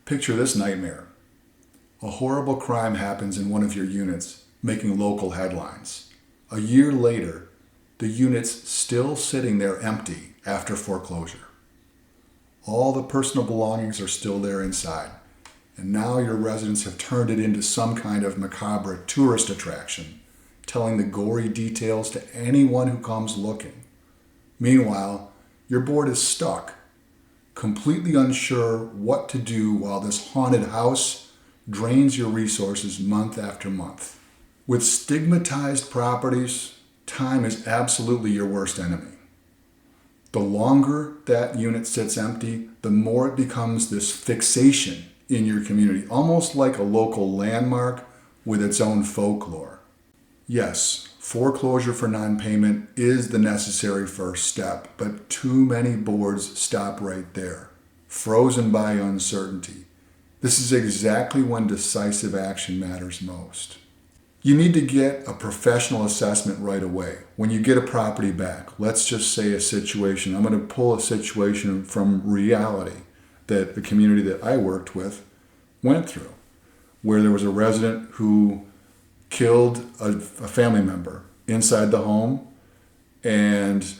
Picture this nightmare. A horrible crime happens in one of your units, making local headlines. A year later, the unit's still sitting there empty after foreclosure. All the personal belongings are still there inside, and now your residents have turned it into some kind of macabre tourist attraction, telling the gory details to anyone who comes looking. Meanwhile, your board is stuck, completely unsure what to do while this haunted house drains your resources month after month. With stigmatized properties, time is absolutely your worst enemy. The longer that unit sits empty, the more it becomes this fixation in your community, almost like a local landmark with its own folklore. Yes, foreclosure for non-payment is the necessary first step, but too many boards stop right there, frozen by uncertainty. This is exactly when decisive action matters most. You need to get a professional assessment right away. When you get a property back, let's just say a situation, I'm going to pull a situation from reality that a community that I worked with went through, where there was a resident who killed a family member inside the home and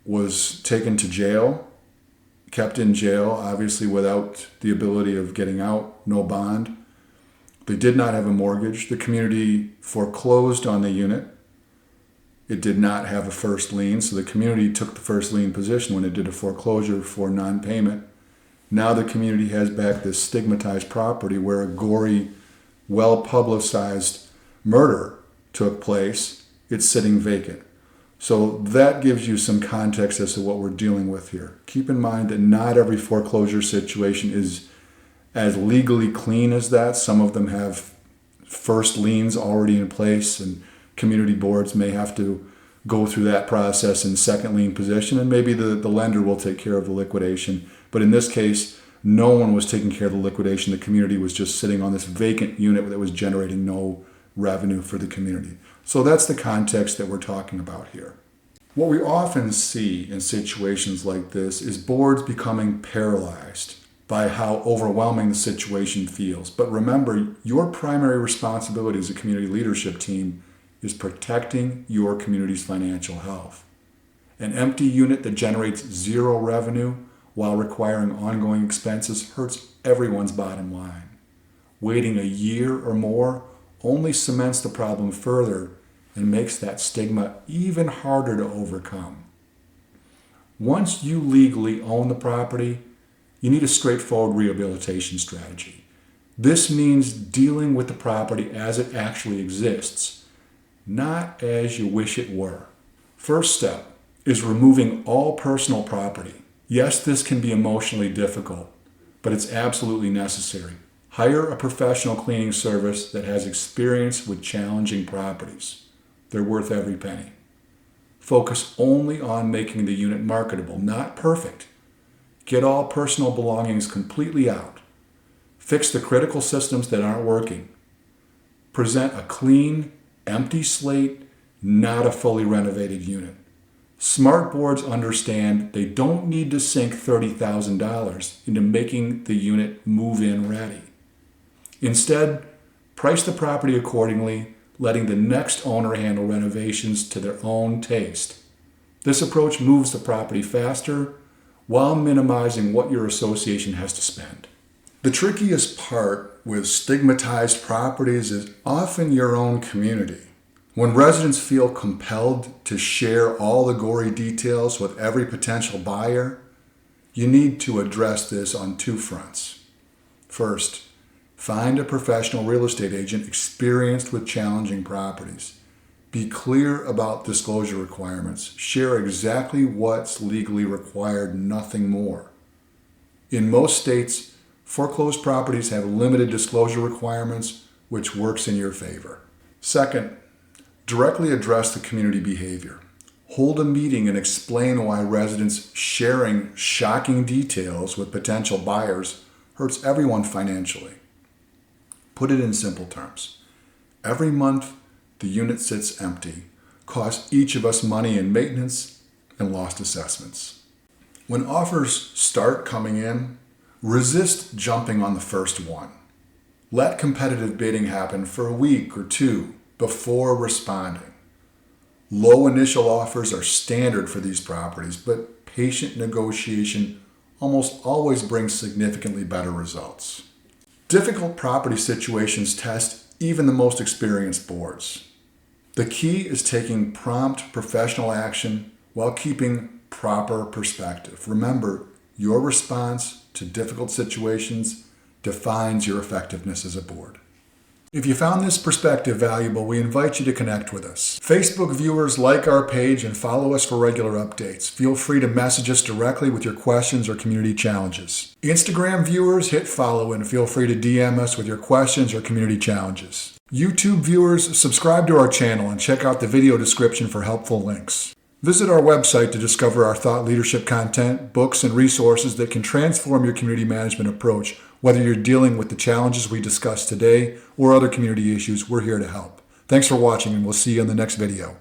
was taken to jail, kept in jail, obviously without the ability of getting out, no bond. They did not have a mortgage. The community foreclosed on the unit. It did not have a first lien, so the community took the first lien position when it did a foreclosure for non-payment. Now the community has back this stigmatized property where a gory, well-publicized murder took place. It's sitting vacant. So that gives you some context as to what we're dealing with here. Keep in mind that not every foreclosure situation is as legally clean as that. Some of them have first liens already in place, and community boards may have to go through that process in second lien position, and maybe the lender will take care of the liquidation. But in this case, no one was taking care of the liquidation. The community was just sitting on this vacant unit that was generating no revenue for the community. So that's the context that we're talking about here. What we often see in situations like this is boards becoming paralyzed by how overwhelming the situation feels. But remember, your primary responsibility as a community leadership team is protecting your community's financial health. An empty unit that generates zero revenue while requiring ongoing expenses hurts everyone's bottom line. Waiting a year or more only cements the problem further and makes that stigma even harder to overcome. Once you legally own the property, you need a straightforward rehabilitation strategy. This means dealing with the property as it actually exists, not as you wish it were. First step is removing all personal property. Yes, this can be emotionally difficult, but it's absolutely necessary. Hire a professional cleaning service that has experience with challenging properties. They're worth every penny. Focus only on making the unit marketable, not perfect. Get all personal belongings completely out. Fix the critical systems that aren't working. Present a clean, empty slate, not a fully renovated unit. Smart boards understand they don't need to sink $30,000 into making the unit move-in ready. Instead, price the property accordingly, letting the next owner handle renovations to their own taste. This approach moves the property faster while minimizing what your association has to spend. The trickiest part with stigmatized properties is often your own community. When residents feel compelled to share all the gory details with every potential buyer, you need to address this on two fronts. First, find a professional real estate agent experienced with challenging properties. Be clear about disclosure requirements. Share exactly what's legally required, nothing more. In most states, foreclosed properties have limited disclosure requirements, which works in your favor. Second, directly address the community behavior. Hold a meeting and explain why residents sharing shocking details with potential buyers hurts everyone financially. Put it in simple terms. Every month the unit sits empty, costs each of us money in maintenance and lost assessments. When offers start coming in, Resist jumping on the first one. Let competitive bidding happen for a week or two before responding. Low initial offers are standard for these properties, but patient negotiation almost always brings significantly better results. Difficult property situations test even the most experienced boards. The key is taking prompt professional action while keeping proper perspective. Remember, your response to difficult situations defines your effectiveness as a board. If you found this perspective valuable, we invite you to connect with us. Facebook viewers, like our page and follow us for regular updates. Feel free to message us directly with your questions or community challenges. Instagram viewers, hit follow and feel free to DM us with your questions or community challenges. YouTube viewers, subscribe to our channel and check out the video description for helpful links. Visit our website to discover our thought leadership content, books, and resources that can transform your community management approach. Whether you're dealing with the challenges we discussed today or other community issues, we're here to help. Thanks for watching, and we'll see you in the next video.